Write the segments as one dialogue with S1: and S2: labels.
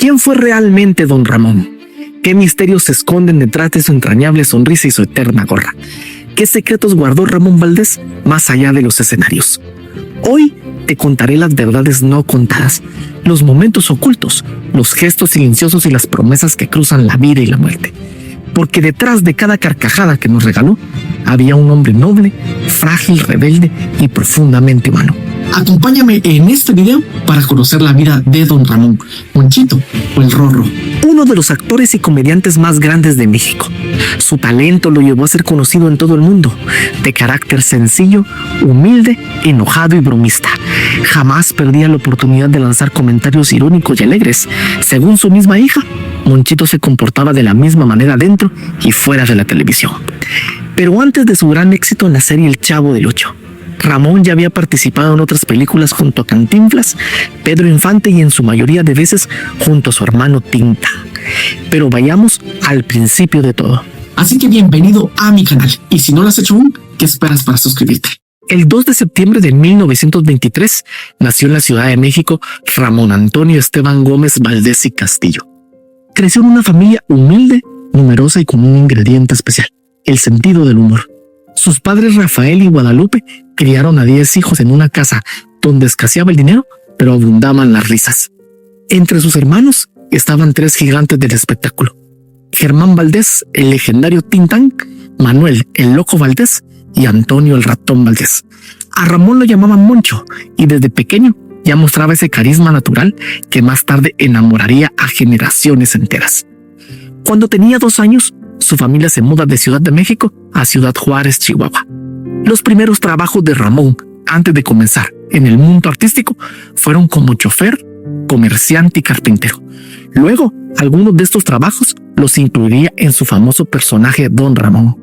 S1: ¿Quién fue realmente don Ramón? ¿Qué misterios se esconden detrás de su entrañable sonrisa y su eterna gorra? ¿Qué secretos guardó Ramón Valdés más allá de los escenarios? Hoy te contaré las verdades no contadas, los momentos ocultos, los gestos silenciosos y las promesas que cruzan la vida y la muerte. Porque detrás de cada carcajada que nos regaló, había un hombre noble, frágil, rebelde y profundamente humano. Acompáñame en este video para conocer la vida de don Ramón, Monchito o el Rorro, uno de los actores y comediantes más grandes de México. Su talento lo llevó a ser conocido en todo el mundo, de carácter sencillo, humilde, enojado y bromista. Jamás perdía la oportunidad de lanzar comentarios irónicos y alegres. Según su misma hija, Monchito se comportaba de la misma manera dentro y fuera de la televisión. Pero antes de su gran éxito en la serie El Chavo del Ocho, Ramón ya había participado en otras películas junto a Cantinflas, Pedro Infante y en su mayoría de veces junto a su hermano Tinta. Pero vayamos al principio de todo. Así que bienvenido a mi canal. Y si no lo has hecho aún, ¿qué esperas para suscribirte? El 2 de septiembre de 1923 nació en la Ciudad de México Ramón Antonio Esteban Gómez Valdés y Castillo. Creció en una familia humilde, numerosa y con un ingrediente especial: el sentido del humor. Sus padres Rafael y Guadalupe criaron a 10 hijos en una casa donde escaseaba el dinero, pero abundaban las risas. Entre sus hermanos estaban 3 gigantes del espectáculo: Germán Valdés, el legendario Tintán, Manuel, el Loco Valdés y Antonio, el Ratón Valdés. A Ramón lo llamaban Moncho y desde pequeño ya mostraba ese carisma natural que más tarde enamoraría a generaciones enteras. Cuando tenía 2 años, su familia se muda de Ciudad de México a Ciudad Juárez, Chihuahua. Los primeros trabajos de Ramón, antes de comenzar en el mundo artístico, fueron como chofer, comerciante y carpintero. Luego, algunos de estos trabajos los incluiría en su famoso personaje Don Ramón.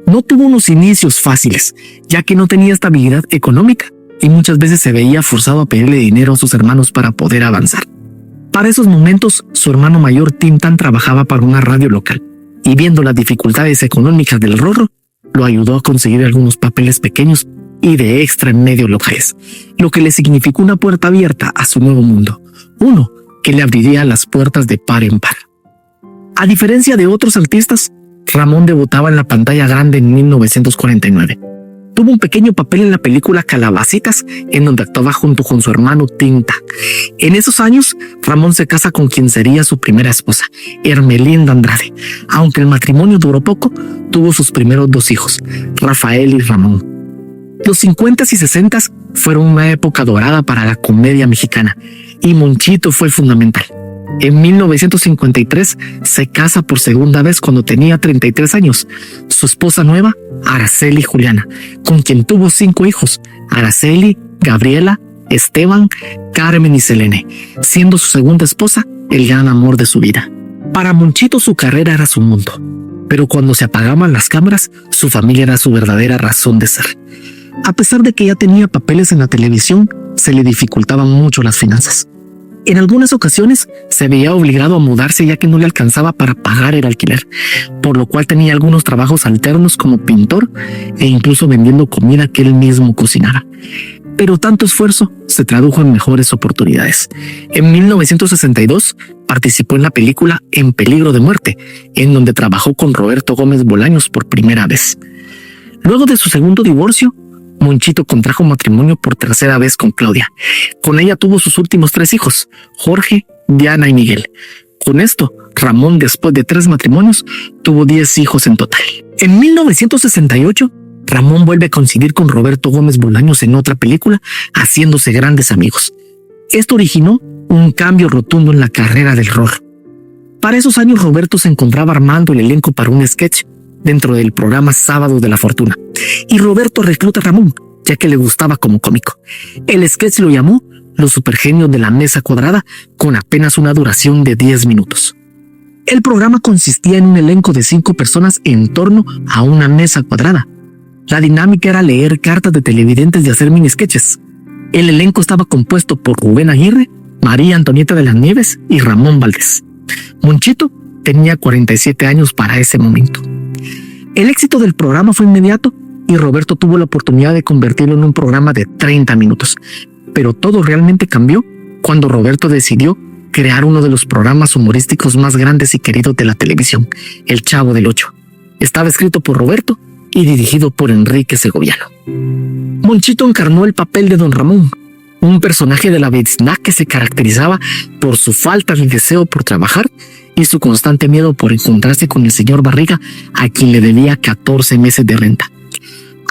S1: No tuvo unos inicios fáciles, ya que no tenía estabilidad económica y muchas veces se veía forzado a pedirle dinero a sus hermanos para poder avanzar. Para esos momentos, su hermano mayor Tintán trabajaba para una radio local y, viendo las dificultades económicas del Rorro, lo ayudó a conseguir algunos papeles pequeños y de extra en medios locales, lo que le significó una puerta abierta a su nuevo mundo, uno que le abriría las puertas de par en par. A diferencia de otros artistas, Ramón debutaba en la pantalla grande en 1949. Tuvo un pequeño papel en la película Calabacitas, en donde actuaba junto con su hermano Tinta. En esos años, Ramón se casa con quien sería su primera esposa, Hermelinda Andrade. Aunque el matrimonio duró poco, tuvo sus primeros 2 hijos, Rafael y Ramón. Los 50s y 60s fueron una época dorada para la comedia mexicana, y Monchito fue fundamental. En 1953 se casa por segunda vez cuando tenía 33 años. Su esposa nueva, Araceli Juliana, con quien tuvo 5 hijos: Araceli, Gabriela, Esteban, Carmen y Selene, siendo su segunda esposa el gran amor de su vida. Para Monchito su carrera era su mundo, pero cuando se apagaban las cámaras, su familia era su verdadera razón de ser. A pesar de que ya tenía papeles en la televisión, se le dificultaban mucho las finanzas. En algunas ocasiones se veía obligado a mudarse ya que no le alcanzaba para pagar el alquiler, por lo cual tenía algunos trabajos alternos como pintor e incluso vendiendo comida que él mismo cocinara. Pero tanto esfuerzo se tradujo en mejores oportunidades. En 1962 participó en la película En peligro de muerte, en donde trabajó con Roberto Gómez Bolaños por primera vez. Luego de su segundo divorcio, Monchito contrajo matrimonio por tercera vez con Claudia. Con ella tuvo sus últimos 3 hijos, Jorge, Diana y Miguel. Con esto, Ramón, después de 3 matrimonios, tuvo 10 hijos en total. En 1968, Ramón vuelve a coincidir con Roberto Gómez Bolaños en otra película, haciéndose grandes amigos. Esto originó un cambio rotundo en la carrera del Rorro. Para esos años, Roberto se encontraba armando el elenco para un sketch dentro del programa Sábados de la Fortuna, y Roberto recluta a Ramón, ya que le gustaba como cómico. El sketch lo llamó Los Supergenios de la Mesa Cuadrada, con apenas una duración de 10 minutos. El programa consistía en un elenco de 5 personas en torno a una mesa cuadrada. La dinámica era leer cartas de televidentes y hacer mini sketches. El elenco estaba compuesto por Rubén Aguirre, María Antonieta de las Nieves y Ramón Valdés. Monchito tenía 47 años para ese momento. El éxito del programa fue inmediato y Roberto tuvo la oportunidad de convertirlo en un programa de 30 minutos. Pero todo realmente cambió cuando Roberto decidió crear uno de los programas humorísticos más grandes y queridos de la televisión, El Chavo del Ocho. Estaba escrito por Roberto y dirigido por Enrique Segoviano. Monchito encarnó el papel de Don Ramón, un personaje de la vecindad que se caracterizaba por su falta de deseo por trabajar y su constante miedo por encontrarse con el señor Barriga, a quien le debía 14 meses de renta.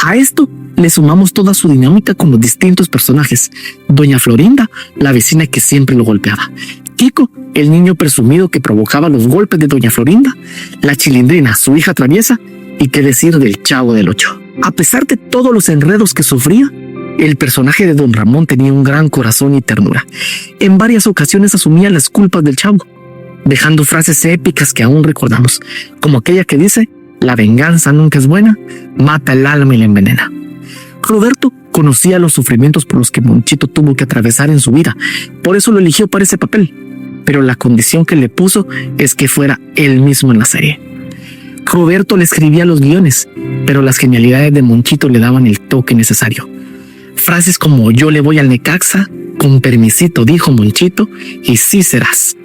S1: A esto le sumamos toda su dinámica con los distintos personajes: Doña Florinda, la vecina que siempre lo golpeaba; Kiko, el niño presumido que provocaba los golpes de Doña Florinda; la Chilindrina, su hija traviesa; y qué decir del Chavo del Ocho. A pesar de todos los enredos que sufría, el personaje de Don Ramón tenía un gran corazón y ternura. En varias ocasiones asumía las culpas del Chavo, dejando frases épicas que aún recordamos, como aquella que dice: la venganza nunca es buena, mata el alma y la envenena. Roberto conocía los sufrimientos por los que Monchito tuvo que atravesar en su vida, por eso lo eligió para ese papel, pero la condición que le puso es que fuera él mismo en la serie. Roberto le escribía los guiones, pero las genialidades de Monchito le daban el toque necesario. Frases como "yo le voy al Necaxa", "con permisito", dijo Monchito, y "sí serás",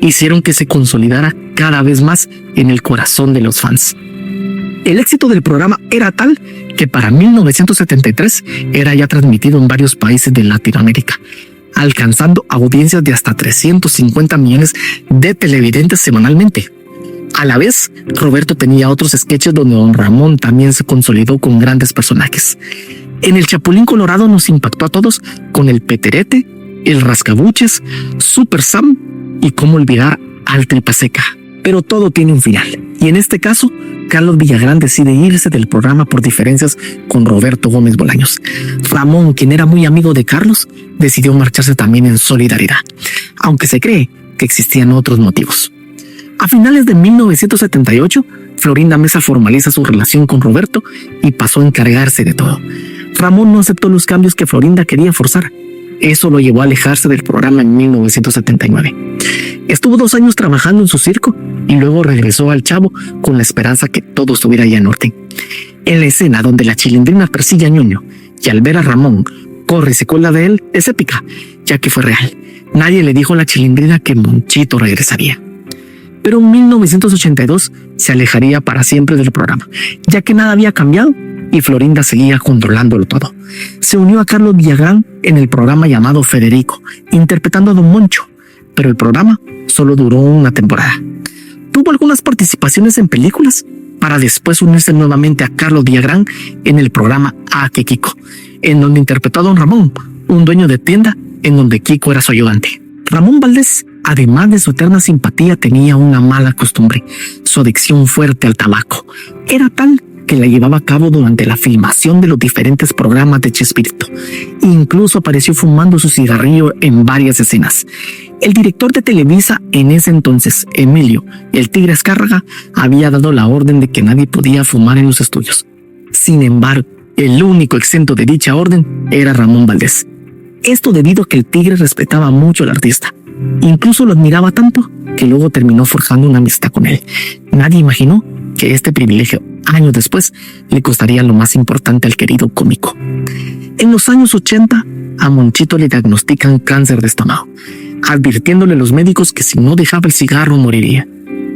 S1: hicieron que se consolidara cada vez más en el corazón de los fans. El éxito del programa era tal que para 1973 era ya transmitido en varios países de Latinoamérica, alcanzando audiencias de hasta 350 millones de televidentes semanalmente. A la vez, Roberto tenía otros sketches donde Don Ramón también se consolidó con grandes personajes. En El Chapulín Colorado nos impactó a todos con el Peterete, el Rascabuches, Super Sam y cómo olvidar al Tripaseca. Pero todo tiene un final, y en este caso, Carlos Villagrán decide irse del programa por diferencias con Roberto Gómez Bolaños. Ramón, quien era muy amigo de Carlos, decidió marcharse también en solidaridad, aunque se cree que existían otros motivos. A finales de 1978, Florinda Mesa formaliza su relación con Roberto y pasó a encargarse de todo. Ramón no aceptó los cambios que Florinda quería forzar. Eso lo llevó a alejarse del programa en 1979. Estuvo 2 años trabajando en su circo y luego regresó al Chavo con la esperanza que todo estuviera ya en orden. En la escena donde la Chilindrina persigue a Ñoño y al ver a Ramón corre y se cuela de él es épica, ya que fue real. Nadie le dijo a la Chilindrina que Monchito regresaría. Pero en 1982 se alejaría para siempre del programa, ya que nada había cambiado y Florinda seguía controlándolo todo. Se unió a Carlos Villagrán en el programa llamado Federico, interpretando a Don Moncho, pero el programa solo duró una temporada. Tuvo algunas participaciones en películas para después unirse nuevamente a Carlos Villagrán en el programa A que Kiko, en donde interpretó a Don Ramón, un dueño de tienda en donde Kiko era su ayudante. Ramón Valdés, además de su eterna simpatía, tenía una mala costumbre: su adicción fuerte al tabaco. Era tal que la llevaba a cabo durante la filmación de los diferentes programas de Chespirito. Incluso apareció fumando su cigarrillo en varias escenas. El director de Televisa en ese entonces, Emilio "el Tigre" Azcárraga, había dado la orden de que nadie podía fumar en los estudios. Sin embargo, el único exento de dicha orden era Ramón Valdés. Esto debido a que el Tigre respetaba mucho al artista. Incluso lo admiraba tanto que luego terminó forjando una amistad con él. Nadie imaginó que este privilegio, años después, le costaría lo más importante al querido cómico. En los años 80, a Monchito le diagnostican cáncer de estómago, advirtiéndole a los médicos que si no dejaba el cigarro moriría.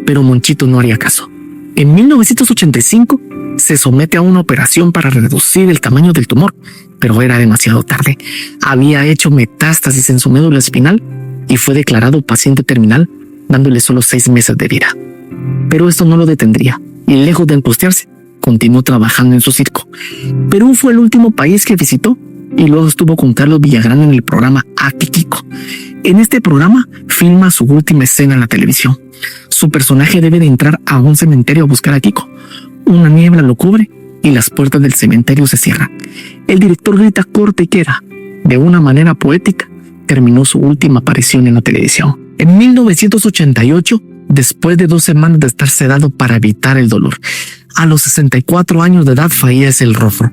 S1: Pero Monchito no haría caso. En 1985 se somete a una operación para reducir el tamaño del tumor, pero era demasiado tarde. Había hecho metástasis en su médula espinal y fue declarado paciente terminal, dándole solo 6 meses de vida. Pero esto no lo detendría, y lejos de angustiarse, continuó trabajando en su circo. Perú fue el último país que visitó, y luego estuvo con Carlos Villagrán en el programa A que Kiko. En este programa filma su última escena en la televisión. Su personaje debe de entrar a un cementerio a buscar a Kiko. Una niebla lo cubre y las puertas del cementerio se cierran. El director grita corte y queda. De una manera poética, terminó su última aparición en la televisión. En 1988, después de 2 semanas de estar sedado para evitar el dolor, a los 64 años de edad fallece el Rorro.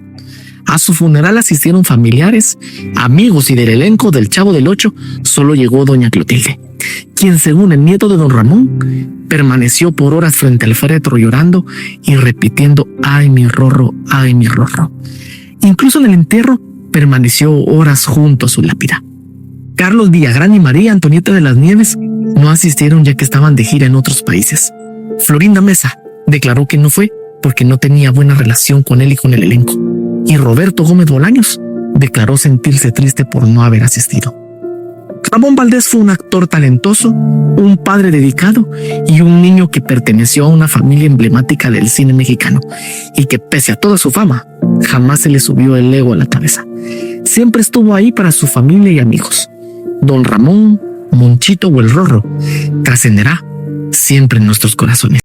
S1: A su funeral asistieron familiares, amigos y del elenco del Chavo del Ocho solo llegó doña Clotilde, quien, según el nieto de Don Ramón, permaneció por horas frente al féretro llorando y repitiendo "ay mi Rorro, ay mi Rorro". Incluso en el entierro permaneció horas junto a su lápida. Carlos Villagrán y María Antonieta de las Nieves no asistieron ya que estaban de gira en otros países. Florinda Mesa declaró que no fue porque no tenía buena relación con él y con el elenco. Y Roberto Gómez Bolaños declaró sentirse triste por no haber asistido. Ramón Valdés fue un actor talentoso, un padre dedicado y un niño que perteneció a una familia emblemática del cine mexicano y que pese a toda su fama, jamás se le subió el ego a la cabeza. Siempre estuvo ahí para su familia y amigos. Don Ramón, Monchito o el Rorro trascenderá siempre en nuestros corazones.